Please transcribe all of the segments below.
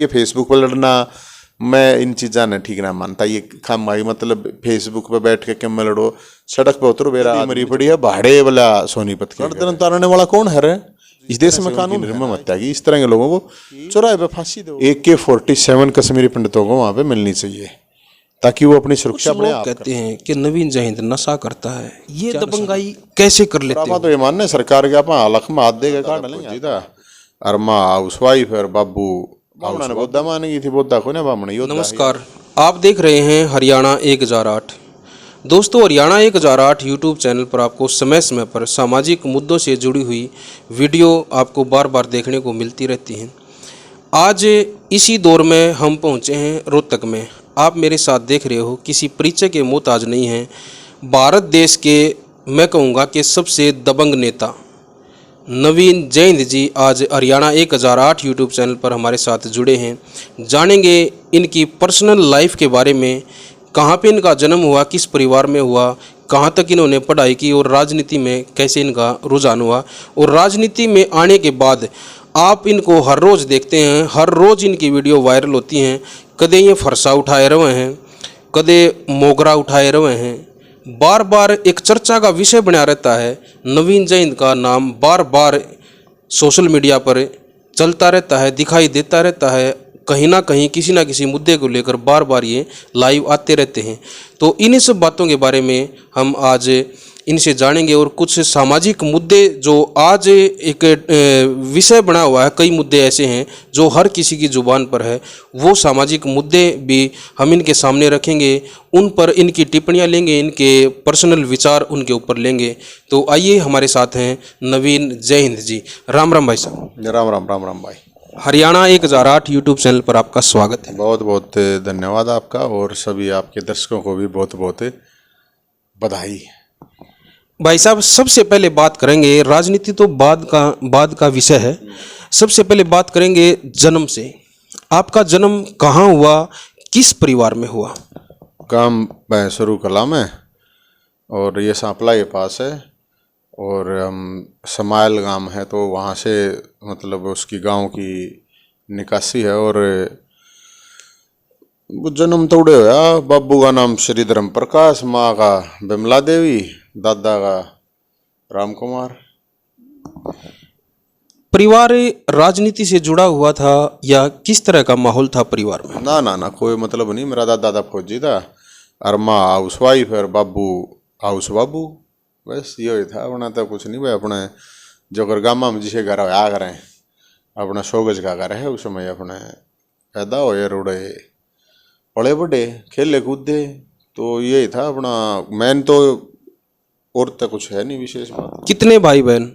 ये फेसबुक पर लड़ना मैं इन चीज़ा ने ठीक ना मानता। ये खामाई मतलब फेसबुक पे बैठ के क्यों में लड़ो, सड़क पे उतरो। मेरा मरी पड़ी है भाड़े वाला सोनीपत के गर्दन उतारने वाला कौन है रे? इस देश में कानून निर्मम हत्या की इस तरह के लोगों को चौराहे पे फांसी दो। AK-47 कश्मीरी पंडितों को वहां पे मिलनी चाहिए ताकि वो अपनी सुरक्षा अपने आप कहते हैं कि नवीन जयहिंद नशा करता है, ये दबंगाई कैसे कर लेते हैं? तो ये मानने सरकार के आप अलख में हाथ देगा काट लेंगे और माँ हाउस वाइफ और बाबू ने बोधा मानेगी थी बोधा को ना बामण। नमस्कार, आप देख रहे हैं हरियाणा 1008। दोस्तों, हरियाणा 1008 यूट्यूब चैनल पर आपको समय समय पर सामाजिक मुद्दों से जुड़ी हुई वीडियो आपको बार बार देखने को मिलती रहती हैं। आज इसी दौर में हम पहुंचे हैं रोहतक में। आप मेरे साथ देख रहे हो, किसी परिचय के मोहताज नहीं हैं। भारत देश के मैं कहूँगा कि सबसे दबंग नेता नवीन जयहिंद जी आज हरियाणा 1008 यूट्यूब चैनल पर हमारे साथ जुड़े हैं। जानेंगे इनकी पर्सनल लाइफ के बारे में, कहाँ पे इनका जन्म हुआ, किस परिवार में हुआ, कहाँ तक इन्होंने पढ़ाई की और राजनीति में कैसे इनका रुझान हुआ। और राजनीति में आने के बाद आप इनको हर रोज़ देखते हैं, हर रोज़ इनकी वीडियो वायरल होती हैं। कदे ये फरसा उठाए रहे हैं, कदे मोगरा उठाए रहे हैं, बार बार एक चर्चा का विषय बना रहता है। नवीन जयहिंद का नाम बार बार सोशल मीडिया पर चलता रहता है, दिखाई देता रहता है। कहीं ना कहीं किसी ना किसी मुद्दे को लेकर बार बार ये लाइव आते रहते हैं। तो इन्हीं सब बातों के बारे में हम आज इनसे जानेंगे और कुछ सामाजिक मुद्दे जो आज एक विषय बना हुआ है। कई मुद्दे ऐसे हैं जो हर किसी की ज़ुबान पर है, वो सामाजिक मुद्दे भी हम इनके सामने रखेंगे, उन पर इनकी टिप्पणियां लेंगे, इनके पर्सनल विचार उनके ऊपर लेंगे। तो आइए, हमारे साथ हैं नवीन जयहिंद जी। राम राम भाई साहब। राम राम राम राम भाई। हरियाणा 1008 यूट्यूब चैनल पर आपका स्वागत है। बहुत बहुत धन्यवाद आपका और सभी आपके दर्शकों को भी बहुत बहुत बधाई। भाई साहब, सबसे पहले बात करेंगे, राजनीति तो बाद का विषय है। सबसे पहले बात करेंगे जन्म से। आपका जन्म कहाँ हुआ, किस परिवार में हुआ? गांव भैंसरू कला में और ये सांपला के पास है और हम समायल गांव है, तो वहाँ से मतलब उसकी गांव की निकासी है। और वो जन्म तो उड़े होया। बाबू का नाम श्री धर्म प्रकाश, माँ का बिमला देवी, दादा का राम कुमार। परिवार राजनीति से जुड़ा हुआ था या किस तरह का माहौल था परिवार में? ना ना ना, कोई मतलब नहीं। मेरा दादा फौजी था और माँ हाउस वाइफ और बाबू हाउस बाबू, बस ये था। अपना तो कुछ नहीं भाई। अपने जो कर गामा में जिसे घर आ करें, अपना 100 गज का घर है, उसमें अपने पैदा होए, रुड़े, पड़े बड़े, खेले कूदे, तो यही था अपना मैन। तो और तो कुछ है नहीं विशेष बात। कितने भाई बहन?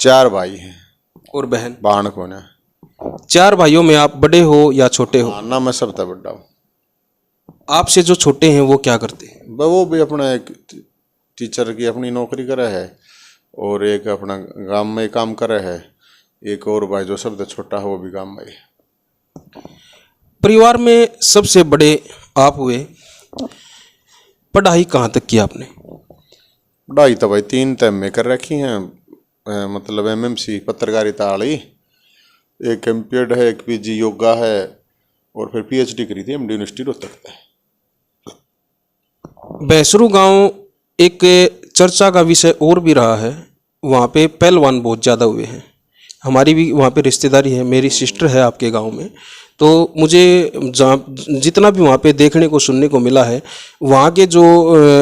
4 भाई हैं और बहन? बाण को ने। 4 भाइयों में आप बड़े हो या छोटे हो? ना, मैं सबसे बड़ा हूँ। आपसे जो छोटे हैं वो क्या करते हैं? वो भी अपना एक टीचर की अपनी नौकरी करे है और एक अपना गांव में काम करे है। एक और भाई जो सबसे छोटा है वो भी गांव में है। परिवार में सबसे बड़े आप हुए। पढ़ाई कहाँ तक की आपने? पढ़ाई तो भाई 3 टर्म में कर रखी हैं। मतलब MMC पत्रकारिता वाली, एक MPED है, एक PG योगा है और फिर PhD करी थी MD यूनिवर्सिटी रोहतक में। भैंसरू गांव एक चर्चा का विषय और भी रहा है। वहाँ पे पहलवान बहुत ज़्यादा हुए हैं। हमारी भी वहाँ पे रिश्तेदारी है, मेरी सिस्टर है आपके गांव में। तो मुझे जितना भी वहाँ पे देखने को सुनने को मिला है, वहाँ के जो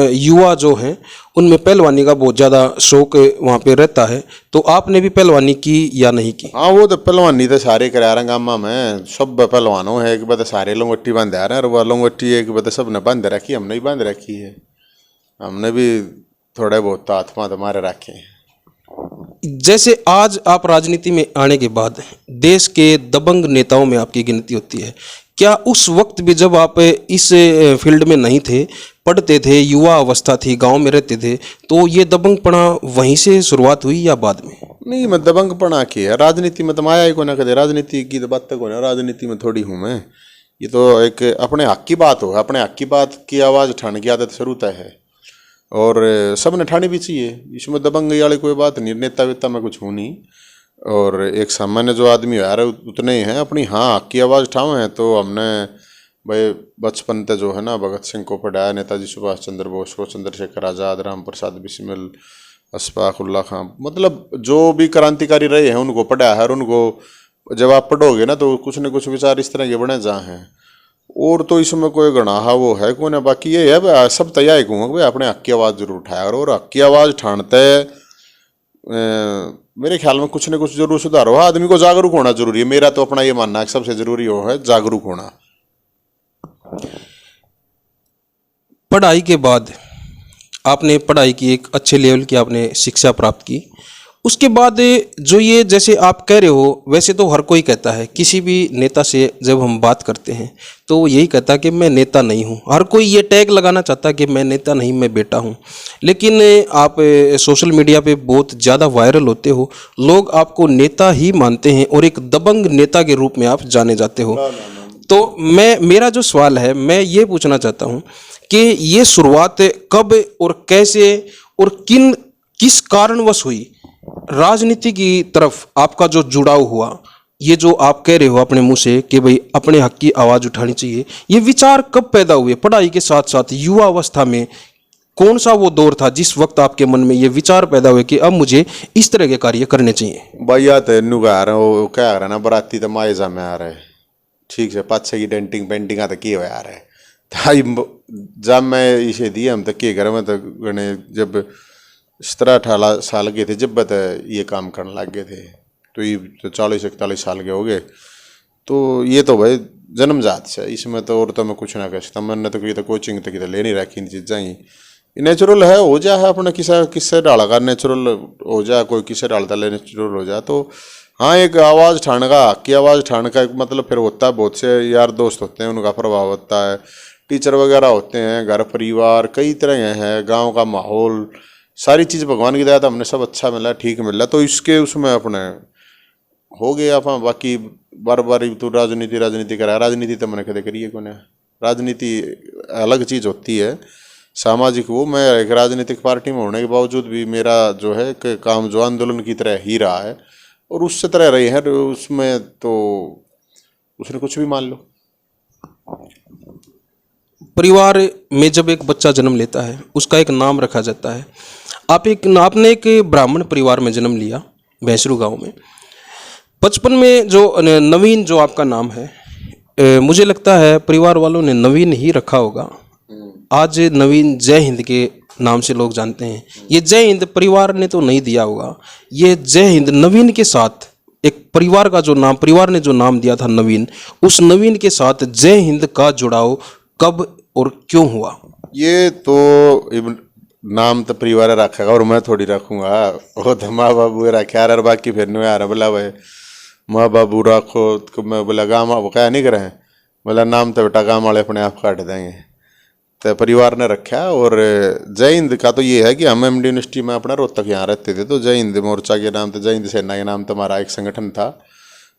युवा जो हैं उनमें पहलवानी का बहुत ज़्यादा शौक वहाँ पे रहता है। तो आपने भी पहलवानी की या नहीं की? हाँ, वो तो पहलवानी तो सारे करा रहे गामा में। सब पहलवानों है, एक बात सारे लोंगट्टी बांधे आ रहे हैं और वह लोंगट्टी एक बात सब ने बांध रखी, हमने भी बांध रखी है। हमने भी थोड़े बहुत हाथ पाँव मारे रखे हैं। जैसे आज आप राजनीति में आने के बाद देश के दबंग नेताओं में आपकी गिनती होती है। क्या उस वक्त भी जब आप इस फील्ड में नहीं थे, पढ़ते थे, युवा अवस्था थी, गांव में रहते थे, तो ये दबंगपना वहीं से शुरुआत हुई या बाद में? नहीं, मैं दबंगपना की है राजनीति में तो माया ही को ना कदे। राजनीति की तो बात तक हो ना, राजनीति में थोड़ी हूँ मैं। ये तो एक अपने हक की बात हो, अपने हक की बात की आवाज़ उठाने की आदत शुरू तय है और सब ने ठानी भी चाहिए। इसमें दबंगई वाली कोई बात नहीं। नेता वेता में कुछ हूँ नहीं और एक सामान्य जो आदमी है उतने ही हैं अपनी हाँ की आवाज़ उठावे हैं। तो हमने भाई बचपन से जो है ना भगत सिंह को पढ़ाया, नेताजी सुभाष चंद्र बोस को, चंद्रशेखर आज़ाद, राम प्रसाद बिस्मिल, अशफाक उल्ला खां, मतलब जो भी क्रांतिकारी रहे हैं उनको पढ़ाया है। और उनको जब आप पढ़ोगे ना तो कुछ न कुछ विचार इस तरह के बने जहाँ हैं। और तो इसमें कोई गणाहा वो है कौन है, बाकी ये है भाई सब तैयार कहूँगा भाई अपने हक की आवाज़ जरूर उठाया और हक की आवाज़ ठानते मेरे ख्याल में कुछ न कुछ जरूर सुधार हो। आदमी को जागरूक होना जरूरी है, मेरा तो अपना ये मानना है कि सबसे जरूरी वो है जागरूक होना। पढ़ाई के बाद आपने पढ़ाई की, एक अच्छे लेवल की आपने शिक्षा प्राप्त की, उसके बाद जो ये जैसे आप कह रहे हो, वैसे तो हर कोई कहता है, किसी भी नेता से जब हम बात करते हैं तो वो यही कहता है कि मैं नेता नहीं हूँ। हर कोई ये टैग लगाना चाहता है कि मैं नेता नहीं, मैं बेटा हूँ। लेकिन आप सोशल मीडिया पे बहुत ज़्यादा वायरल होते हो, लोग आपको नेता ही मानते हैं और एक दबंग नेता के रूप में आप जाने जाते हो। तो मेरा जो सवाल है, मैं ये पूछना चाहता हूँ कि ये शुरुआत कब और कैसे और किस कारणवश हुई? राजनीति की तरफ आपका जो जुड़ाव हुआ, ये जो आप कह रहे हो अपने मुंह से कि भाई अपने हक की आवाज़ उठानी चाहिए, ये विचार कब पैदा हुए? पढ़ाई के साथ साथ युवा अवस्था में कौन सा वो दौर था जिस वक्त आपके मन में ये विचार पैदा हुए कि अब मुझे इस तरह के कार्य करने चाहिए? भैया तेनू कह रहा वो क्या आ रहा ना, बराती तो माएजा में आ रहा है, ठीक है, पाछे की डेंटिंग पेंटिंग तक की हो आ रहा है। ताई जब मैं इसे दिए हम तक के घर में तो गणे जब 17-18 साल के थे जब ये काम करने लग गए थे, तो ये तो 40-41 साल के हो गए। तो ये तो भाई जन्मजात से इसमें तो और तो मैं कुछ ना कह सकता। मैंने तो तो कोचिंग तक तो ले नहीं रखी इन चीज़ें ही, नेचुरल है हो जा है अपना किससे डाला का नेचुरल हो जा, कोई किससे डालता ले नेचुरल हो जा। तो हाँ एक आवाज़ ठान का, की आवाज़ ठान का एक मतलब फिर होता है, बहुत से यार दोस्त होते हैं उनका प्रभाव होता है, टीचर वगैरह होते हैं, घर परिवार कई तरह के हैं, गांव का माहौल, सारी चीज़ भगवान की दया तो हमने सब अच्छा मिला, ठीक मिला। तो इसके उसमें अपने हो गया आप। बाकी बार बार तो राजनीति करा, राजनीति तो मैंने कदे करिए को ना, राजनीति अलग चीज़ होती है सामाजिक। वो मैं एक राजनीतिक पार्टी में होने के बावजूद भी मेरा जो है कि काम जो आंदोलन की तरह ही रहा है और उससे तरह रही है, उसमें तो उसने कुछ भी मान लो। परिवार में जब एक बच्चा जन्म लेता है उसका एक नाम रखा जाता है। आपने एक ब्राह्मण परिवार में जन्म लिया भैंसरू गांव में। बचपन में जो नवीन जो आपका नाम है, मुझे लगता है परिवार वालों ने नवीन ही रखा होगा। आज नवीन जय हिंद के नाम से लोग जानते हैं। ये जय हिंद परिवार ने तो नहीं दिया होगा, ये जय हिंद नवीन के साथ एक परिवार का जो नाम, परिवार ने जो नाम दिया था नवीन, उस नवीन के साथ जय हिंद का जुड़ाव कब और क्यों हुआ? ये तो नाम तो परिवार रखेगा और मैं थोड़ी रखूँगा, वो तो माँ बाबू रखे यार, बाकी फिर नहीं आ रहा बोला भाई माँ बाबू रखो तो मैं बोला गाँव वो क्या नहीं करें, बोला नाम तो बेटा गाँव वाले अपने आप काट देंगे, तो परिवार ने रखा। और जय हिंद का तो ये है कि हम एमडी यूनिवर्सिटी में अपना रोहतक यहाँ रहते थे, तो जय हिंद मोर्चा के नाम, तो जय हिंद सेना के नाम तो हमारा एक संगठन था।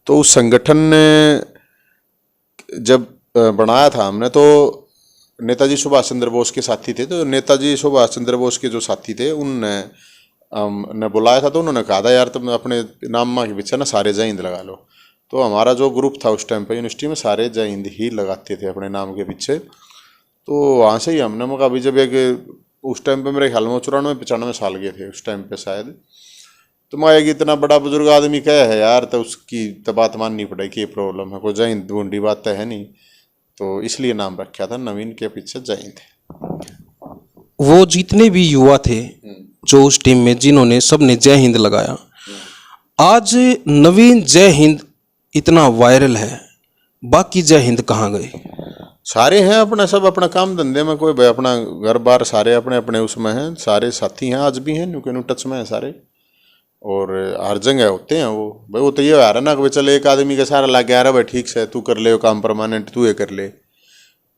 तो उस संगठन ने जब बनाया था हमने, तो नेताजी सुभाष चंद्र बोस के साथी थे, तो नेताजी सुभाष चंद्र बोस के जो साथी थे उनने बुलाया था, तो उन्होंने कहा था यार तुम अपने नाम के पीछे ना सारे जय हिंद लगा लो। तो हमारा जो ग्रुप था उस टाइम पे यूनिवर्सिटी में सारे जय हिंद ही लगाते थे अपने नाम के पीछे। तो वहाँ से ही हमने मौका भी जब एक उस टाइम पे मेरे ख्याल में 94-95 साल के थे उस टाइम पे शायद, तो मैं एक इतना बड़ा बुजुर्ग आदमी कहे है यार, तो उसकी तो बात माननी पड़ेगी, ये प्रॉब्लम है, कोई जय हिंद ढूंढी बात तो है नहीं। तो इसलिए नाम रखा था नवीन के पीछे जय हिंद। वो जितने भी युवा थे जो उस टीम में, जिन्होंने सबने जय हिंद लगाया, आज नवीन जय हिंद इतना वायरल है, बाकी जय हिंद कहाँ गए? सारे हैं अपना, सब अपना काम धंधे में, कोई भाई अपना घर बार, सारे अपने अपने उसमें हैं, सारे साथी हैं आज भी हैं, न्यू टच में हैं सारे, और हर जगह होते हैं वो। भाई वो तो ये आ रहा ना कि भाई चल एक आदमी का सारा लग गया, भाई ठीक से तू कर ले वो काम परमानेंट, तू ये कर ले,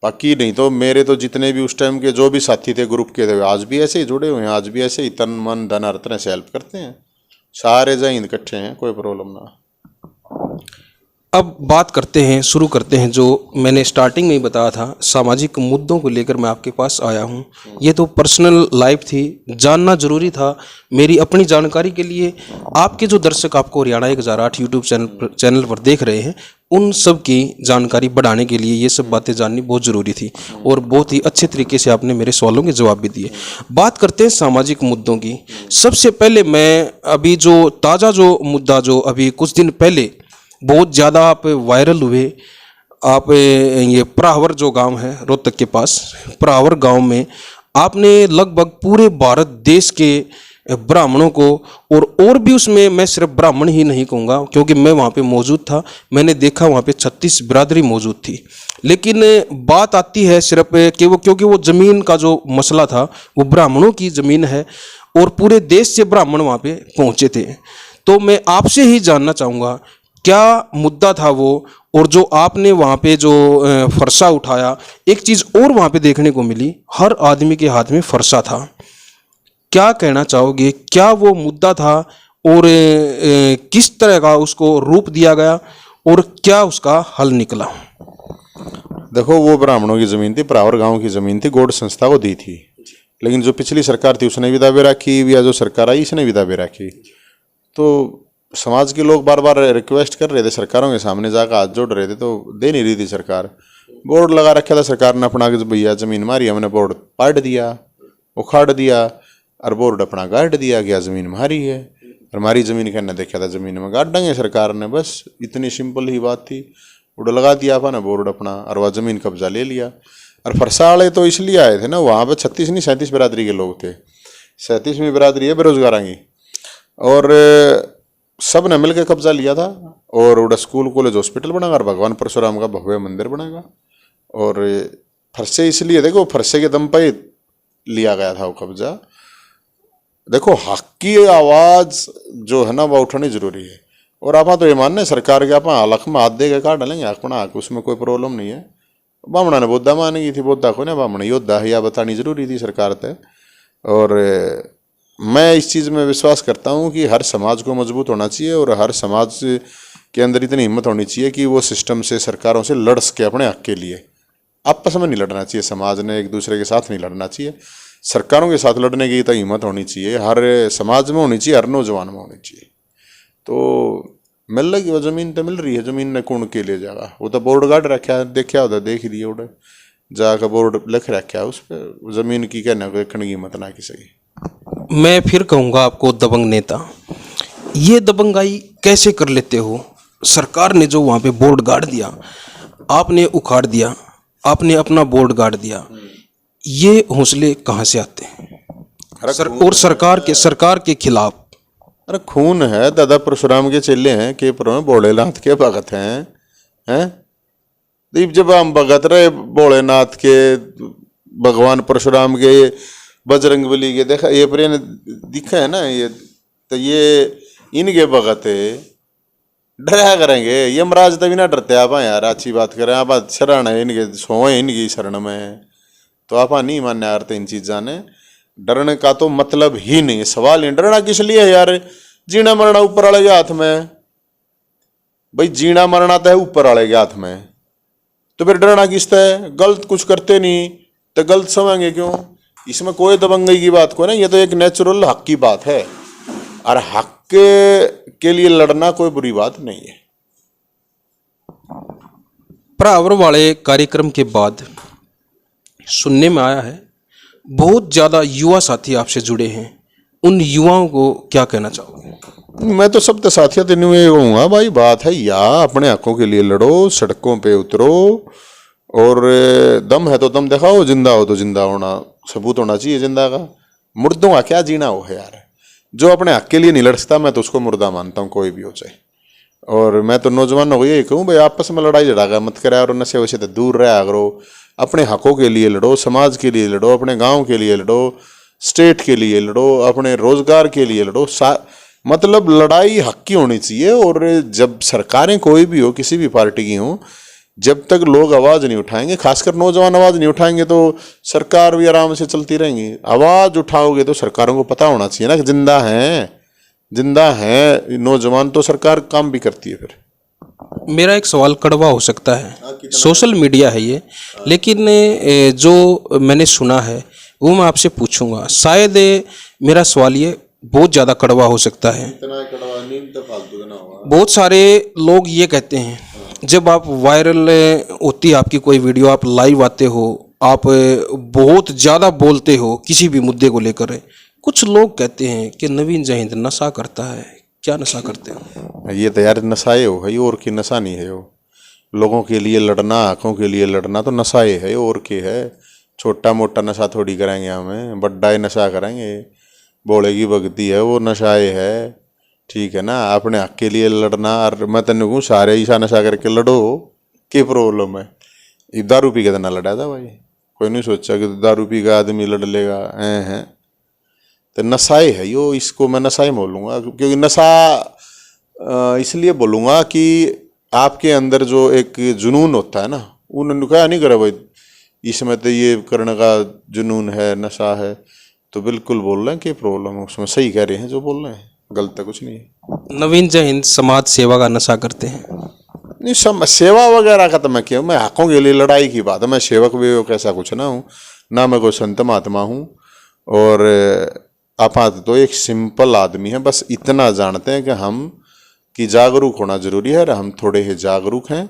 बाकी नहीं। तो मेरे तो जितने भी उस टाइम के जो भी साथी थे ग्रुप के थे, आज भी ऐसे ही जुड़े हुए हैं, आज भी ऐसे ही तन मन धन हर तरह से हेल्प करते हैं, सारे जय हिंद इकट्ठे हैं, कोई प्रॉब्लम ना। अब बात करते हैं, शुरू करते हैं जो मैंने स्टार्टिंग में ही बताया था, सामाजिक मुद्दों को लेकर मैं आपके पास आया हूँ। ये तो पर्सनल लाइफ थी, जानना जरूरी था मेरी अपनी जानकारी के लिए। आपके जो दर्शक आपको हरियाणा 1008 यूट्यूब चैनल पर देख रहे हैं, उन सब की जानकारी बढ़ाने के लिए ये सब बातें जाननी बहुत ज़रूरी थी और बहुत ही अच्छे तरीके से आपने मेरे सवालों के जवाब भी दिए। बात करते हैं सामाजिक मुद्दों की। सबसे पहले मैं अभी जो ताज़ा जो मुद्दा जो अभी कुछ दिन पहले बहुत ज़्यादा आप वायरल हुए, आप ये प्राहवर जो गांव है रोहतक के पास, प्राहवर गांव में आपने लगभग पूरे भारत देश के ब्राह्मणों को और भी उसमें मैं सिर्फ ब्राह्मण ही नहीं कहूँगा क्योंकि मैं वहाँ पे मौजूद था, मैंने देखा वहाँ पे 36 बिरादरी मौजूद थी। लेकिन बात आती है सिर्फ कि वो क्योंकि वो ज़मीन का जो मसला था वो ब्राह्मणों की ज़मीन है और पूरे देश से ब्राह्मण वहाँ पे पहुँचे थे। तो मैं आपसे ही जानना चाहूँगा क्या मुद्दा था वो, और जो आपने वहाँ पे जो फरसा उठाया। एक चीज़ और वहाँ पे देखने को मिली, हर आदमी के हाथ में फरसा था। क्या कहना चाहोगे, क्या वो मुद्दा था और किस तरह का उसको रूप दिया गया और क्या उसका हल निकला? देखो, वो ब्राह्मणों की ज़मीन थी, प्रावर गांव की ज़मीन थी, गौड़ संस्था को दी थी। लेकिन जो पिछली सरकार थी उसने भी दावे रखी, या जो सरकार आई इसने भी दावे रखी। तो समाज के लोग बार बार रिक्वेस्ट कर रहे थे, सरकारों के सामने जाकर हाथ जोड़ रहे थे, तो दे नहीं रही थी सरकार। बोर्ड लगा रखा था सरकार ने अपना कि भैया ज़मीन हमारी, हमने बोर्ड पाट दिया, उखाड़ दिया, और बोर्ड अपना गाड़ दिया गया ज़मीन हमारी है। और हमारी ज़मीन कहने देखा था ज़मीन में गाड़ देंगे सरकार ने, बस इतनी सिंपल ही बात थी। उड़ लगा दिया अपना बोर्ड अपना, और वह ज़मीन कब्जा ले लिया। और फरसा वाले तो इसलिए आए थे ना, वहाँ पर 36 नहीं 37 बिरादरी के लोग थे। 37वीं बिरादरी है बेरोजगारों की, और सब ने मिलकर कब्जा लिया था। और उड़ा स्कूल कॉलेज हॉस्पिटल बनागा और भगवान परशुराम का भव्य मंदिर बनाएगा। और फरसे इसलिए, देखो फरसे के दम पर लिया गया था वो कब्जा। देखो, हक की आवाज़ जो है ना वो उठानी जरूरी है। और आप तो ये मानने सरकार के आप हलक में हाथ दे के काट डालेंगे अपना हक, उसमें कोई प्रॉब्लम नहीं है। बामणा ने बोधा मान गई थी, बोधा को ना बामण योद्धा है या बतानी जरूरी थी सरकार तय। और मैं इस चीज़ में विश्वास करता हूँ कि हर समाज को मजबूत होना चाहिए और हर समाज के अंदर इतनी हिम्मत होनी चाहिए कि वो सिस्टम से, सरकारों से लड़ सके अपने हक के लिए। आपस में नहीं लड़ना चाहिए, समाज ने एक दूसरे के साथ नहीं लड़ना चाहिए, सरकारों के साथ लड़ने की तो हिम्मत होनी चाहिए, हर समाज में होनी चाहिए, हर नौजवान में होनी चाहिए। तो मिल लगी वो ज़मीन तो मिल रही है, ज़मीन ने कौन के ले जाएगा, वो तो बोर्ड गाड़ रखा है, देखा उधर देख लिए उड़े जाकर बोर्ड लिख रखा है उस पर, ज़मीन की कहना देखने की हिम्मत ना किसी की। मैं फिर कहूँगा आपको दबंग नेता, ये दबंगाई कैसे कर लेते हो? सरकार ने जो वहाँ पे बोर्ड गाड़ दिया, आपने उखाड़ दिया, आपने अपना बोर्ड गाड़ दिया, ये हौसले कहाँ से आते हैं? और सरकार के खिलाफ। अरे खून है, दादा परशुराम के चेले हैं के भोलेनाथ के भगत हैं दीप। जब हम भगत रहे भोलेनाथ के, भगवान परशुराम के, बजरंगबली के, देखा ये प्रेम दिखा है ना, ये तो ये इनके भगत है, डरा करेंगे यमराज तभी ना डरते आप यार। अच्छी बात करें आप, शरण है इनके, सोए इनकी शरण में, तो आप नहीं मानने यार इन चीज़ा ने। डरने का तो मतलब ही नहीं है, सवाल नहीं। डरना किस लिए है यार? जीना मरना ऊपर वाले के हाथ में भाई, जीना मरना तो है ऊपर वाले के हाथ में, तो फिर डरना किस है? गलत कुछ करते नहीं तो गलत समझेंगे क्यों? इसमें कोई दबंगई की बात को ना, ये तो एक नेचुरल हक की बात है, और हक के लिए लड़ना कोई बुरी बात नहीं है। प्रावर वाले कार्यक्रम के बाद सुनने में आया है बहुत ज़्यादा युवा साथी आपसे जुड़े हैं, उन युवाओं को क्या कहना चाहोगे? मैं तो सब साथियों तेन ये कहूँगा भाई, बात है या अपने हकों के लिए लड़ो, सड़कों पे उतरो, और दम है तो दम दिखाओ, जिंदा हो तो जिंदा होना सबूत होना चाहिए जिंदा का। मुर्दों का क्या जीना हो है यार? जो अपने हक के लिए नहीं लड़ सकता मैं तो उसको मुर्दा मानता हूँ, कोई भी हो चाहे। और मैं तो नौजवानों को यही कहूँ भाई, आपस में लड़ाई झड़ागा मत करा और नशे वशे तो दूर रहा करो। अपने हकों के लिए लड़ो, समाज के लिए लड़ो, अपने गांव के लिए लड़ो, स्टेट के लिए लड़ो, अपने रोजगार के लिए लड़ो। मतलब लड़ाई हक की होनी चाहिए। और जब सरकारें कोई भी हो, किसी भी पार्टी की हो, जब तक लोग आवाज़ नहीं उठाएंगे, खासकर नौजवान आवाज़ नहीं उठाएंगे, तो सरकार भी आराम से चलती रहेंगी। आवाज़ उठाओगे तो सरकारों को पता होना चाहिए ना कि जिंदा है नौजवान, तो सरकार काम भी करती है फिर। मेरा एक सवाल कड़वा हो सकता है, सोशल मीडिया है ये, लेकिन जो मैंने सुना है वो मैं आपसे पूछूंगा। शायद मेरा सवाल ये बहुत ज़्यादा कड़वा हो सकता है। इतना कड़वा नीम तो फालतू ना हुआ। बहुत सारे लोग ये कहते हैं, जब आप वायरल होती है आपकी कोई वीडियो, आप लाइव आते हो, आप बहुत ज़्यादा बोलते हो किसी भी मुद्दे को लेकर, कुछ लोग कहते हैं कि नवीन जयहिंद नशा करता है। क्या नशा करते हो? ये तो यार नशाए हो है, और की नशा नहीं है। वो लोगों के लिए लड़ना, आँखों के लिए लड़ना तो नशाए है, और के है। छोटा मोटा नशा थोड़ी करेंगे, हमें बड्डा ही नशा करेंगे। बोले की भगती है वो नशाए है, ठीक है ना। अपने हक के लिए लड़ना, और मैं तेन कहूँ सारे ईसा नशा करके लड़ो, क्या प्रॉब्लम है। ये दारू पी के तो ना लड़ा था भाई, कोई नहीं सोचा कि दारू पी का आदमी लड़ लेगा। हैं तो नशाए है यो, इसको मैं नशा ही बोलूँगा। क्योंकि नशा इसलिए बोलूँगा कि आपके अंदर जो एक जुनून होता है ना, उन्होंने क्या नहीं करा भाई इसमें तो ये करने का जुनून है, नशा है, तो बिल्कुल बोल रहे हैं कि प्रॉब्लम है उसमें। सही कह रहे हैं जो बोल रहे हैं, गलत है कुछ नहीं। नवीन जयहिंद समाज सेवा का नशा करते हैं? नहीं, सेवा वगैरह का तो मैं क्यों, मैं हकों के लिए लड़ाई की बात है। मैं सेवक वेवक ऐसा कुछ ना हूँ, ना मैं कोई संत महात्मा हूँ। और आपात तो एक सिंपल आदमी है, बस इतना जानते हैं कि हम कि जागरूक होना जरूरी है, और हम थोड़े ही जागरूक हैं।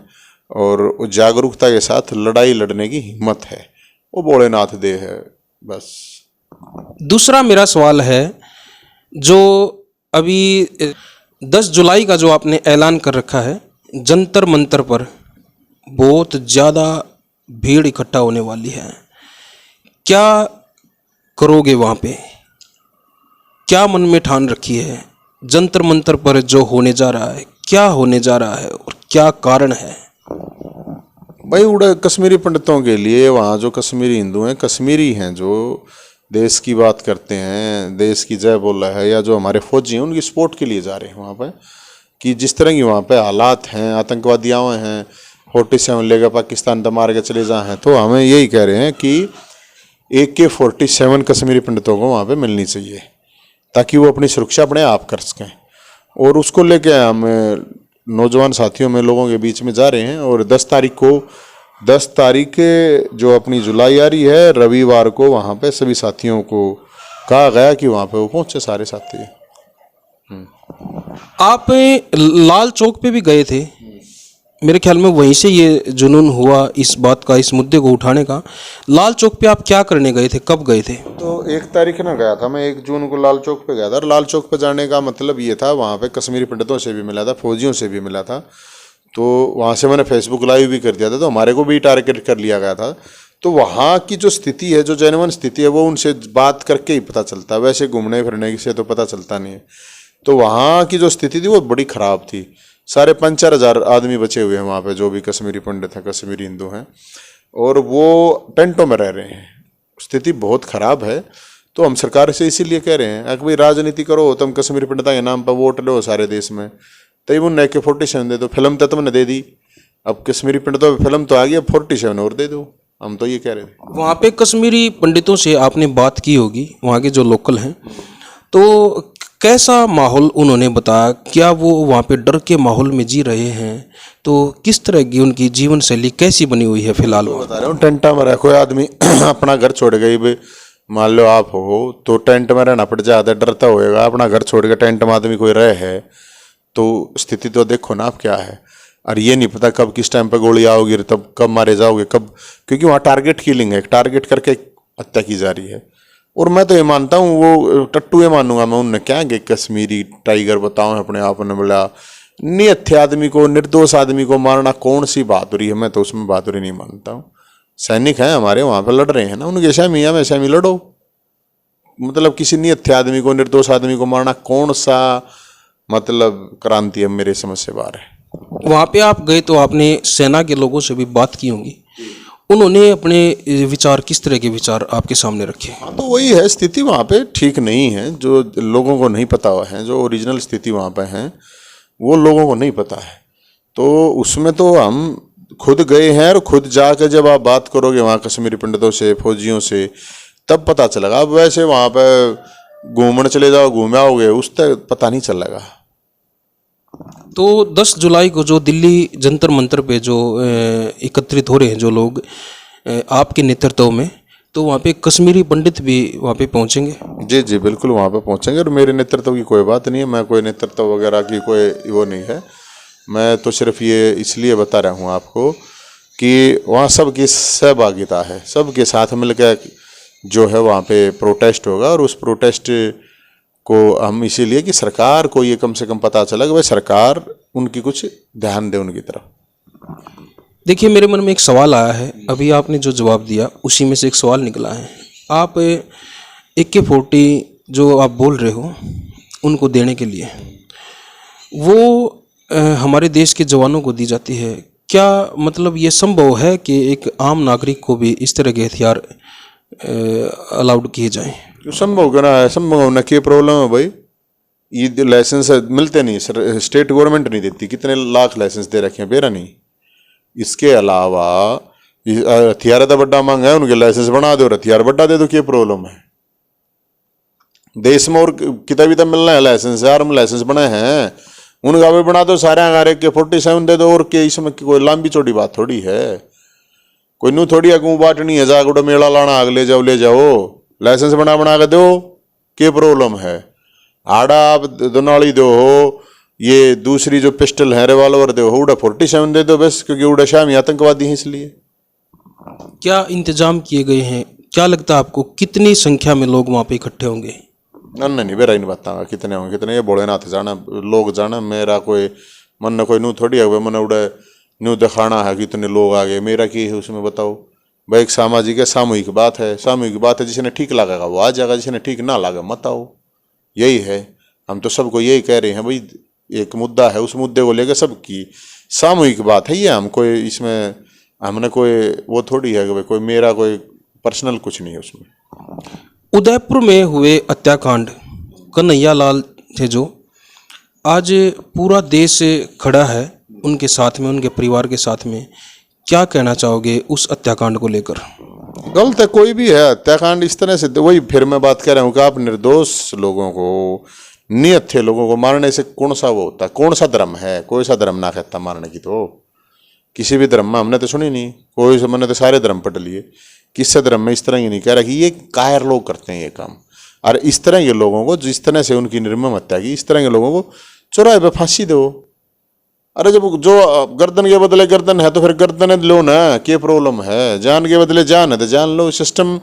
और उस जागरूकता के साथ लड़ाई लड़ने की हिम्मत है, वो भोलेनाथ दे है बस। दूसरा मेरा सवाल है, जो अभी 10 जुलाई का जो आपने ऐलान कर रखा है, जंतर मंतर पर बहुत ज़्यादा भीड़ इकट्ठा होने वाली है, क्या करोगे वहाँ पे? क्या मन में ठान रखी है? जंतर मंतर पर जो होने जा रहा है, क्या होने जा रहा है और क्या कारण है? भाई उड़ा कश्मीरी पंडितों के लिए, वहाँ जो कश्मीरी हिंदू हैं, कश्मीरी हैं, जो देश की बात करते हैं, देश की जय बोल रहा है, या जो हमारे फौजी हैं उनकी सपोर्ट के लिए जा रहे हैं वहाँ पर। कि जिस तरह की वहाँ पे हालात हैं, आतंकवादी आए हैं, 47 लेकर पाकिस्तान दमार के चले जाए हैं, तो हमें यही कह रहे हैं कि AK-47 कश्मीरी पंडितों को वहाँ पे मिलनी चाहिए, ताकि वो अपनी सुरक्षा अपने आप कर सकें। और उसको लेके हम नौजवान साथियों में लोगों के बीच में जा रहे हैं। और 10 तारीख जो अपनी जुलाई आ रही है, रविवार को वहाँ पे सभी साथियों को कहा गया कि वहाँ पे वो पहुँचे सारे साथी। आप लाल चौक पे भी गए थे, मेरे ख्याल में वहीं से ये जुनून हुआ इस बात का, इस मुद्दे को उठाने का। लाल चौक पे आप क्या करने गए थे, कब गए थे? तो 1 तारीख ना गया था मैं, 1 जून को लाल चौक पे गया था। और लाल चौक पे जाने का मतलब ये था, वहाँ पे कश्मीरी पंडितों से भी मिला था, फौजियों से भी मिला था। तो वहाँ से मैंने फेसबुक लाइव भी कर दिया था, तो हमारे को भी टारगेट कर लिया गया था। तो वहाँ की जो स्थिति है, जो जेन्युइन स्थिति है, वो उनसे बात करके ही पता चलता है, वैसे घूमने फिरने से तो पता चलता नहीं है। तो वहाँ की जो स्थिति थी वो बड़ी ख़राब थी। सारे 5-4 हज़ार आदमी बचे हुए हैं वहाँ पे, जो भी कश्मीरी पंडित हैं, कश्मीरी हिंदू हैं, और वो टेंटों में रह रहे हैं। स्थिति बहुत ख़राब है। तो हम सरकार से इसीलिए कह रहे हैं कि भाई राजनीति करो, तुम कश्मीरी पंडिता के नाम पर वोट लो सारे देश में, तभी वो AK-47 दे दो। फिल्म तो तुमने दे दी, अब कश्मीरी पंडितों पर फिल्म तो आ गई, अब 47 और दे दो। हम तो ये कह रहे थे। वहाँ पे कश्मीरी पंडितों से आपने बात की होगी, वहाँ के जो लोकल हैं, तो कैसा माहौल उन्होंने बताया? क्या वो वहाँ पे डर के माहौल में जी रहे हैं? तो किस तरह की उनकी जीवन शैली कैसी बनी हुई है फिलहाल? तो बता रहा हूँ, टेंटा में रह कोई आदमी अपना घर छोड़ गई, भाई मान लो आप हो, तो टेंट में रहना पड़ जाता है, डरता होएगा। अपना घर छोड़ के टेंट में आदमी कोई रहे है, तो स्थिति तो देखो ना आप क्या है। और ये नहीं पता कब किस टाइम पे गोली आओगी, तब कब मारे जाओगे, कब, क्योंकि वहाँ टारगेट किलिंग है, टारगेट करके हत्या की जा रही है। और मैं तो ये मानता हूँ, वो टट्टू ये मानूंगा मैं, उनने क्या कि कश्मीरी टाइगर बताओ अपने आप ने, बोला निहत्थे आदमी को, निर्दोष आदमी को मारना कौन सी बहादुरी है? मैं तो उसमें बहादुरी नहीं मानता हूँ। सैनिक हैं हमारे, वहाँ पर लड़ रहे हैं ना, उनके सहमी है, वैसे ही लड़ो। मतलब किसी निहत्थे आदमी को, निर्दोष आदमी को मारना कौन सा मतलब क्रांति है? मेरे समझ से बाहर है। वहाँ पे आप गए तो आपने सेना के लोगों से भी बात की होंगी, उन्होंने अपने विचार, किस तरह के विचार आपके सामने रखे? हाँ, तो वही है, स्थिति वहाँ पे ठीक नहीं है। जो लोगों को नहीं पता हुआ है, जो ओरिजिनल स्थिति वहाँ पे है, वो लोगों को नहीं पता है। तो उसमें तो हम खुद गए हैं, और खुद जाकर जब आप बात करोगे वहाँ कश्मीरी पंडितों से, फौजियों से, तब पता चलेगा। अब वैसे वहाँ पे घूमने चले जाओ, घूमे आओगे, उस तक पता नहीं चलेगा। तो 10 जुलाई को जो दिल्ली जंतर मंतर पे जो एकत्रित हो रहे हैं जो लोग आपके नेतृत्व में, तो वहाँ पे कश्मीरी पंडित भी वहाँ पे पहुँचेंगे? जी जी बिल्कुल वहाँ पे पहुँचेंगे। और मेरे नेतृत्व की कोई बात नहीं है, मैं कोई नेतृत्व वगैरह की कोई वो नहीं है। मैं तो सिर्फ ये इसलिए बता रहा हूँ आपको कि वहाँ सबकी सहभागिता है, सबके साथ मिलकर जो है वहाँ पे प्रोटेस्ट होगा। और उस प्रोटेस्ट को हम इसीलिए कि सरकार को ये कम से कम पता चला कि भाई सरकार उनकी कुछ ध्यान दे उनकी तरफ। देखिए, मेरे मन में एक सवाल आया है, अभी आपने जो जवाब दिया उसी में से एक सवाल निकला है। आप AK-40 जो आप बोल रहे हो उनको देने के लिए, वो हमारे देश के जवानों को दी जाती है, क्या मतलब ये संभव है कि एक आम नागरिक को भी इस तरह के हथियार अलाउड किए जाएं? क्यों संभव करना है, संभव होना क्या प्रॉब्लम है भाई? ये लाइसेंस मिलते नहीं, स्टेट गवर्नमेंट नहीं देती, कितने लाख लाइसेंस दे रखे हैं बेरा नहीं। इसके अलावा हथियार तो बड़ा मांगा है, उनके लाइसेंस बना दो, हथियार बड़ा दे दो, क्या प्रॉब्लम है? देश में और कितना भी तो मिलना है लाइसेंस, यार हम लाइसेंस बनाए हैं उनका भी बना दो, सारे अगारे के 47 दे दो। और क्या इसमें कोई लंबी चौड़ी बात थोड़ी है, कोई नू थोड़ी अगू बांटनी है, जागुड़ा मेला लाना आग ले जाओ ले जाओ, लाइसेंस बना के दो, क्या प्रॉब्लम है? आड़ा आप दोनाली दो हो, ये दूसरी जो पिस्टल है रिवॉल्वर दो हो, उड़ा 47 दे दो बस, क्योंकि उड़ा शामी आतंकवादी है इसलिए। क्या इंतजाम किए गए हैं? क्या लगता है आपको कितनी संख्या में लोग वहाँ पे इकट्ठे होंगे? नहीं बेरा ही नहीं बताऊंगा कितने होंगे कितने, ये भोलेनाथ जाना लोग जाना, मेरा कोई मन न कोई नू थोड़ी है मन उड़ा न्यू दिखाना है कि इतने लोग आ गए, मेरा की है उसमें बताओ भाई? एक सामाजिक है, सामूहिक बात है, सामूहिक बात है, जिसने ठीक लगेगा वो आ जाएगा, जिसने ठीक ना लगा मत आओ, यही है। हम तो सबको यही कह रहे हैं भाई, एक मुद्दा है, उस मुद्दे को लेकर सबकी सामूहिक बात है ये, हम कोई इसमें हमने कोई वो थोड़ी है कि भाई कोई मेरा कोई पर्सनल कुछ नहीं है उसमें। उदयपुर में हुए हत्याकांड, कन्हैया लाल थे जो, आज पूरा देश खड़ा है उनके साथ में, उनके परिवार के साथ में, क्या कहना चाहोगे उस हत्याकांड को लेकर? गलत है, कोई भी है हत्याकांड इस तरह से, वही फिर मैं बात कर रहा हूँ कि आप निर्दोष लोगों को, नियत थे लोगों को मारने से कौन सा वो होता है? कौन सा धर्म है? कोई सा धर्म ना कहता मारने की, तो किसी भी धर्म में हमने तो सुनी नहीं, कोई से मैंने तो सारे धर्म पढ़ लिए, किसी धर्म में इस तरह ही नहीं कह रहा कि ये कायर लोग करते हैं ये काम। और इस तरह के लोगों को, जिस तरह से उनकी निर्मम हत्या की, इस तरह के लोगों को चौराहे पे फांसी दो। अरे जब जो गर्दन के बदले गर्दन है तो फिर गर्दन लो ना, क्या प्रॉब्लम है? जान के बदले जान है तो जान लो, सिस्टम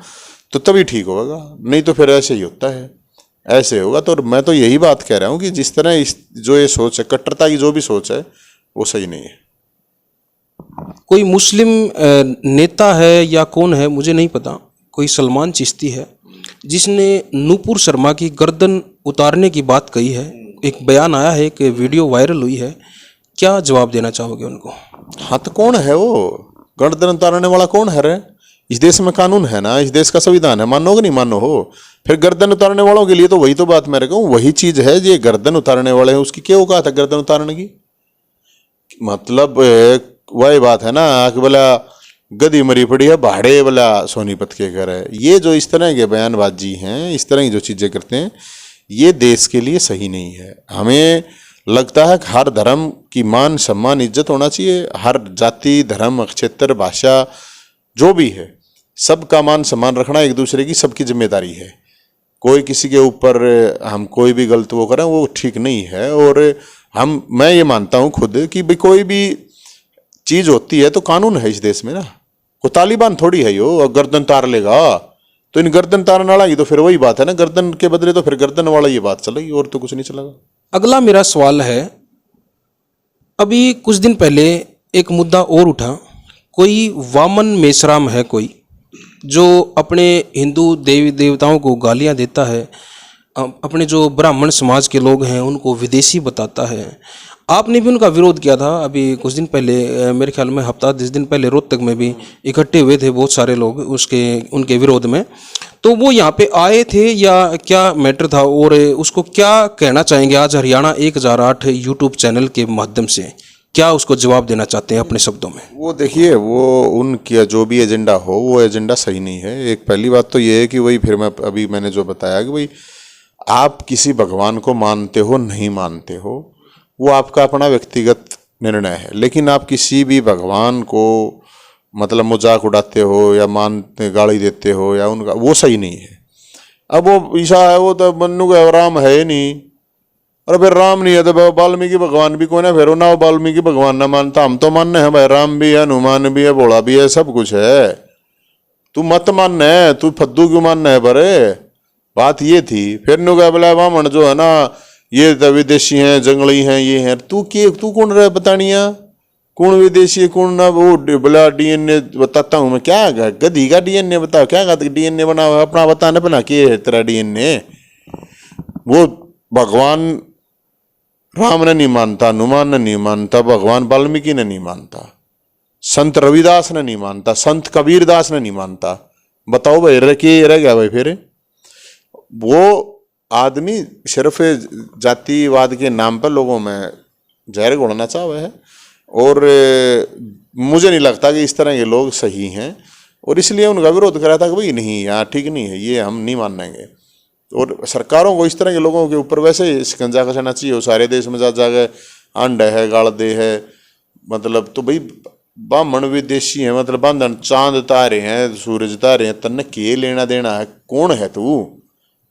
तो तभी ठीक होगा, नहीं तो फिर ऐसे ही होता है, ऐसे होगा। तो मैं तो यही बात कह रहा हूँ कि जिस तरह जो ये सोच है, कट्टरता की जो भी सोच है, वो सही नहीं है। कोई मुस्लिम नेता है या कौन है मुझे नहीं पता, कोई सलमान चिश्ती है जिसने नूपुर शर्मा की गर्दन उतारने की बात कही है, एक बयान आया है, एक वीडियो वायरल हुई है, क्या जवाब देना चाहोगे उनको? हाँ तो कौन है वो गर्दन उतारने वाला? कौन है रे? इस देश में कानून है ना, इस देश का संविधान है, मानो कि नहीं मानो हो? फिर गर्दन उतारने वालों के लिए तो वही तो बात मैं कहूँ, वही चीज है ये गर्दन उतारने वाले हैं, उसकी क्या औकात है गर्दन उतारने की? मतलब वही बात है ना कि बोला गधी मरी पड़ी है भाड़े वाला सोनीपत के घर है। ये जो इस तरह के बयानबाजी हैं, इस तरह की जो चीजें करते हैं, ये देश के लिए सही नहीं है। हमें लगता है कि हर धर्म की मान सम्मान इज्जत होना चाहिए, हर जाति धर्म क्षेत्र भाषा जो भी है सबका मान सम्मान रखना एक दूसरे की सबकी जिम्मेदारी है। कोई किसी के ऊपर हम कोई भी गलत वो करें वो ठीक नहीं है। और मैं ये मानता हूँ खुद कि भाई कोई भी चीज होती है तो कानून है इस देश में ना, कोई तालिबान थोड़ी है यो गर्दन तार लेगा। तो इन गर्दन तारने वाला की तो फिर वही बात है ना, गर्दन के बदले तो फिर गर्दन वाला ये बात चलेगी, और तो कुछ नहीं चलेगा। अगला मेरा सवाल है, अभी कुछ दिन पहले एक मुद्दा और उठा, कोई वामन मेश्राम है कोई जो अपने हिंदू देवी देवताओं को गालियां देता है, अपने जो ब्राह्मण समाज के लोग हैं उनको विदेशी बताता है। आपने भी उनका विरोध किया था अभी कुछ दिन पहले, मेरे ख्याल में हफ्ता 10 दिन पहले रोहतक में भी इकट्ठे हुए थे बहुत सारे लोग उनके विरोध में। तो वो यहाँ पे आए थे या क्या मैटर था, और उसको क्या कहना चाहेंगे आज हरियाणा 1008 यूट्यूब चैनल के माध्यम से, क्या उसको जवाब देना चाहते हैं अपने शब्दों में? वो देखिए, वो उनका जो भी एजेंडा हो वो एजेंडा सही नहीं है। एक पहली बात तो ये है कि वही फिर अभी मैंने जो बताया कि भाई आप किसी भगवान को मानते हो नहीं मानते हो, वो आपका अपना व्यक्तिगत निर्णय है, लेकिन आप किसी भी भगवान को मतलब मजाक उड़ाते हो या मानते गाली देते हो या उनका, वो सही नहीं है। अब वो ईसा है, वो तो मन्नू का राम है ही नहीं, और फिर राम नहीं है तो वाल्मीकि भगवान भी कौन है फिर? ना वो वाल्मीकि भगवान ना मानता, हम तो मानने हैं भाई, राम भी है, हनुमान भी है, भोला भी है, सब कुछ है। तू मत मानना है, तू फद्दू क्यों मानना है? बरे बात ये थी। फिर नु क्या बोला, वामन जो है ना ये तो विदेशी हैं, जंगली हैं, ये हैं। तू कौन रहा बतानिया? कौन विदेशी है कौन ना? वो बोला डीएनए बताता हूँ मैं। क्या गधी का डीएनए बताओ? क्या डीएनए बनाओ अपना, बताने बना के है तेरा डीएनए? वो भगवान राम ने नहीं मानता, हनुमान ने नहीं मानता, भगवान वाल्मीकि ने नहीं मानता, संत रविदास ने नहीं मानता, संत कबीरदास ने नहीं मानता। बताओ भाई रह गया भाई। फिर वो आदमी सिर्फ जातिवाद के नाम पर लोगों में जहर घोलना चाहे है, और मुझे नहीं लगता कि इस तरह के लोग सही हैं, और इसलिए उनका विरोध करा था कि भाई नहीं, यहाँ ठीक नहीं है, ये हम नहीं मानेंगे। और सरकारों को इस तरह के लोगों के ऊपर वैसे ही शिकंजा कसना चाहिए। वो सारे देश में जा जाकर अंड है, गाड़ दे है, मतलब तो भाई ब्राह्मण विदेशी है, मतलब बांधन चांद तारे हैं, सूरज तारे हैं, तन्ने के लेना देना है? कौन है तू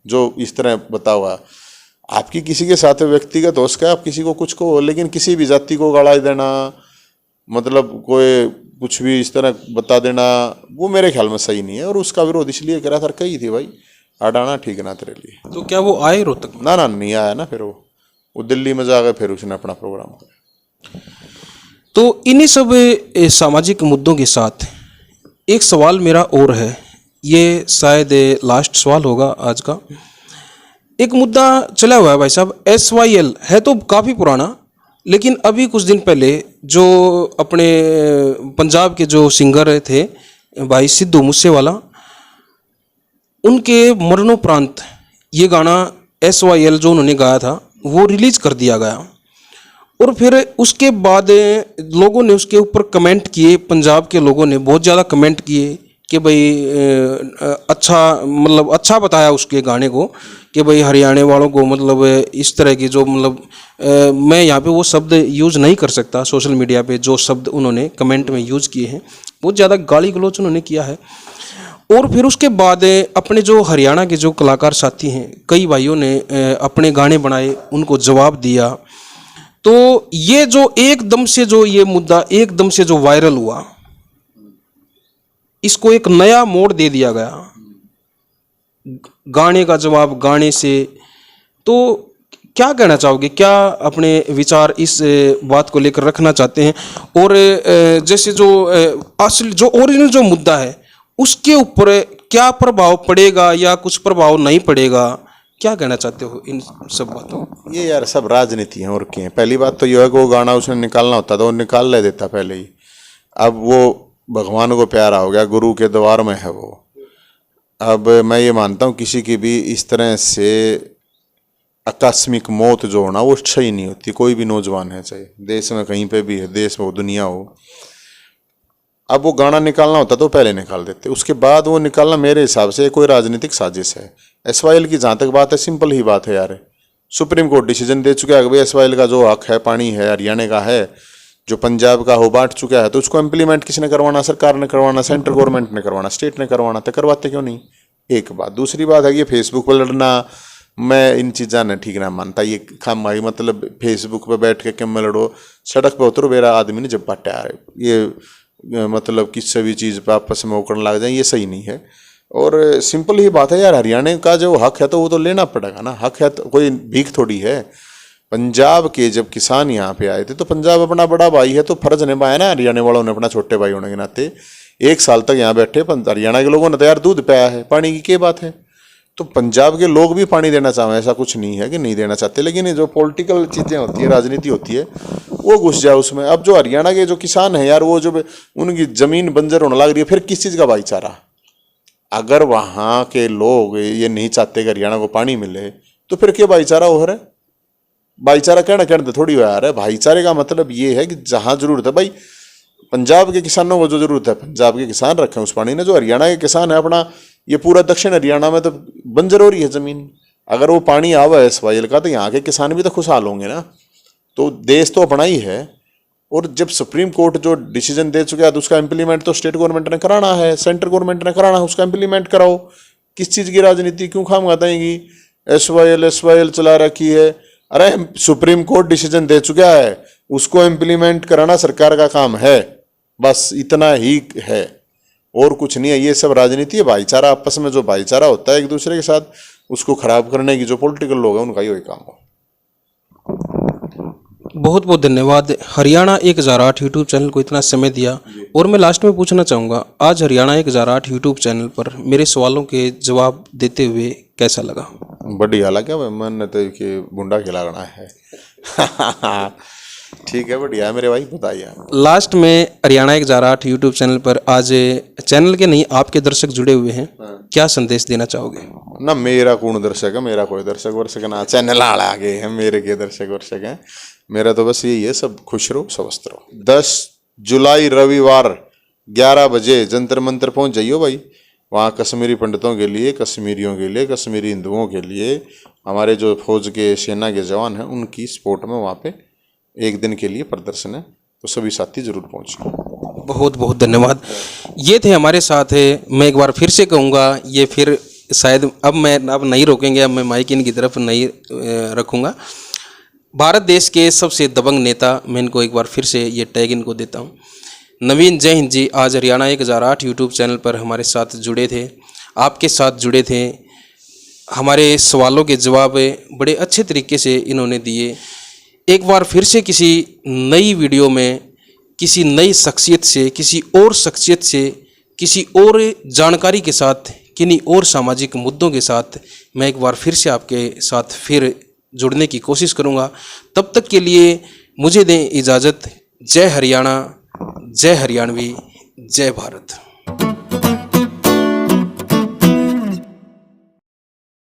जो इस तरह बताओ? आपकी किसी के साथ व्यक्तिगत हो सका, आप किसी को कुछ को, लेकिन किसी भी जाति को गाड़ा देना, मतलब कोई कुछ भी इस तरह बता देना, वो मेरे ख्याल में सही नहीं है। और उसका विरोध इसलिए करा था, कही थी भाई अडाना ठीक ना तेरे लिए। तो क्या वो आए रोहतक? ना नहीं आया ना। फिर वो दिल्ली में जाकर फिर उसने अपना प्रोग्राम किया। तो इन्हीं सब सामाजिक मुद्दों के साथ एक सवाल मेरा और है, ये शायद लास्ट सवाल होगा आज का। एक मुद्दा चला हुआ है भाई साहब, SYL है तो काफ़ी पुराना, लेकिन अभी कुछ दिन पहले जो अपने पंजाब के जो सिंगर थे भाई सिद्धू मूसेवाला, उनके मरणोपरांत ये गाना SYL जो उन्होंने गाया था वो रिलीज कर दिया गया। और फिर उसके बाद लोगों ने उसके ऊपर कमेंट किए, पंजाब के लोगों ने बहुत ज़्यादा कमेंट किए कि भाई अच्छा, मतलब अच्छा बताया उसके गाने को कि भाई हरियाणा वालों को मतलब इस तरह की जो मतलब मैं यहाँ पे वो शब्द यूज़ नहीं कर सकता, सोशल मीडिया पे जो शब्द उन्होंने कमेंट में यूज़ किए हैं बहुत ज़्यादा गाली गलौज उन्होंने किया है। और फिर उसके बाद अपने जो हरियाणा के जो कलाकार साथी हैं, कई भाइयों ने अपने गाने बनाए, उनको जवाब दिया। तो ये जो एकदम से जो ये मुद्दा एकदम से जो वायरल हुआ, इसको एक नया मोड़ दे दिया गया, गाने का जवाब गाने से। तो क्या कहना चाहोगे, क्या अपने विचार इस बात को लेकर रखना चाहते हैं? और जैसे जो असली जो ओरिजिनल जो मुद्दा है उसके ऊपर क्या प्रभाव पड़ेगा या कुछ प्रभाव नहीं पड़ेगा, क्या कहना चाहते हो इन सब बातों? ये यार सब राजनीति है और क्या है। पहली बात तो ये है कि वो गाना उसने निकालना होता था वो निकाल ले देता पहले ही। अब वो भगवान को प्यारा हो गया, गुरु के द्वार में है वो। अब मैं ये मानता हूँ किसी की भी इस तरह से आकस्मिक मौत जो होना वो सही नहीं होती। कोई भी नौजवान है, चाहे देश में कहीं पे भी है, देश में हो दुनिया हो, अब वो गाना निकालना होता तो पहले निकाल देते। उसके बाद वो निकालना मेरे हिसाब से कोई राजनीतिक साजिश है। SYL की जहाँ तक बात है, सिंपल ही बात है यार, सुप्रीम कोर्ट डिसीजन दे चुका है कि भाई SYL का जो हक है, पानी है, हरियाणा का है, जो पंजाब का हो बांट चुका है, तो उसको इम्प्लीमेंट किसने करवाना? सरकार ने करवाना, सेंट्रल गवर्नमेंट ने करवाना, स्टेट ने करवाना, तो करवाते क्यों नहीं? एक बात। दूसरी बात है ये फेसबुक पर लड़ना, मैं इन चीज़ा ने ठीक ना मानता। ये खामाई मतलब फेसबुक पर बैठ के क्यों में लड़ो, सड़क पर उतरो मेरा आदमी ने जब बांटा है, ये मतलब किसी भी चीज़ पर आपस में उकड़ने लग जाए, ये सही नहीं है। और सिंपल ही बात है यार, हरियाणा का जो हक है तो वो तो लेना पड़ेगा ना। हक है तो कोई भीख थोड़ी है। पंजाब के जब किसान यहाँ पे आए थे तो पंजाब अपना बड़ा भाई है, तो फर्ज निभाया ना हरियाणा वालों ने अपना छोटे भाई होने के नाते। 1 साल तक यहाँ बैठे हरियाणा के लोगों ने तो यार दूध पाया है, पानी की क्या बात है? तो पंजाब के लोग भी पानी देना चाहें, ऐसा कुछ नहीं है कि नहीं देना चाहते, लेकिन ये जो पॉलिटिकल चीज़ें होती है, राजनीति होती है, वो घुस जाए उसमें। अब जो हरियाणा के जो किसान हैं यार, वो जो उनकी ज़मीन बंजर होने लग रही है, फिर किस चीज़ का भाईचारा? अगर वहाँ के लोग ये नहीं चाहते कि हरियाणा को पानी मिले, तो फिर क्या भाईचारा हो रहा है? भाईचारा कहना थोड़ी हो यार है। भाईचारे का मतलब ये है कि जहाँ जरूरत है, भाई पंजाब के किसानों को जो जरूरत है पंजाब के किसान रखें उस पानी ने। जो हरियाणा के किसान है अपना, ये पूरा दक्षिण हरियाणा में तो बंजर हो रही है ज़मीन, अगर वो पानी आवा है SYL का, तो यहाँ के किसान भी तो खुशहाल होंगे ना। तो देश तो अपना ही है, और जब सुप्रीम कोर्ट जो डिसीजन दे चुका है तो उसका इम्प्लीमेंट तो स्टेट गवर्नमेंट ने कराना है, सेंट्रल गवर्नमेंट ने कराना है, उसका इम्प्लीमेंट कराओ। किस चीज़ की राजनीति क्यों खाम बताएंगी? SYL चला रखी है। अरे सुप्रीम कोर्ट डिसीजन दे चुका है, उसको इम्प्लीमेंट कराना सरकार का काम है, बस इतना ही है, और कुछ नहीं है। ये सब राजनीति है, भाईचारा, आपस में जो भाईचारा होता है एक दूसरे के साथ, उसको खराब करने की जो पॉलिटिकल लोग हैं उनका ही वही काम हो। बहुत बहुत धन्यवाद। हरियाणा 1008 यूट्यूब चैनल को इतना समय दिया। और मैं लास्ट में पूछना चाहूँगा, आज हरियाणा 1008 यूट्यूब चैनल पर मेरे सवालों के जवाब देते हुए कैसा लगा? बढ़िया लगा भाई, मन तो कि बुंडा खिलाना है। ठीक है, बढ़िया है मेरे भाई, बताइए। लास्ट में हरियाणा 1008 यूट्यूब चैनल पर आज चैनल के नहीं आपके दर्शक जुड़े हुए हैं, क्या संदेश देना चाहोगे? ना मेरा कौन दर्शक है, मेरा कोई दर्शक वर्शक ना, चैनल आड़ा आगे है, मेरे के दर्शक वर्शक हैं। मेरा तो बस यही है, सब खुश रहो, स्वस्थ रहो। 10 जुलाई रविवार 11 बजे जंतर मंतर पहुंच जाइयो भाई। वहाँ कश्मीरी पंडितों के लिए, कश्मीरियों के लिए, कश्मीरी हिंदुओं के लिए, हमारे जो फौज के सेना के जवान हैं उनकी सपोर्ट में वहाँ पे एक दिन के लिए प्रदर्शन है, तो सभी साथी जरूर पहुँचिए। बहुत बहुत धन्यवाद। ये थे हमारे साथ है, मैं एक बार फिर से कहूँगा, ये फिर शायद अब नहीं रोकेंगे, अब मैं माइक इनकी तरफ नहीं रखूँगा। भारत देश के सबसे दबंग नेता, मैं इनको एक बार फिर से ये टैग इनको देता हूँ, नवीन जय हिंद जी आज हरियाणा 1008 यूट्यूब चैनल पर हमारे साथ जुड़े थे, आपके साथ जुड़े थे। हमारे सवालों के जवाब बड़े अच्छे तरीके से इन्होंने दिए। एक बार फिर से किसी नई वीडियो में किसी नई शख्सियत से, किसी और शख्सियत से, किसी और जानकारी के साथ, किन्हीं और सामाजिक मुद्दों के साथ मैं एक बार फिर से आपके साथ फिर जुड़ने की कोशिश करूंगा। तब तक के लिए मुझे दें इजाज़त। जय हरियाणा, जय हरियाणवी, जय भारत।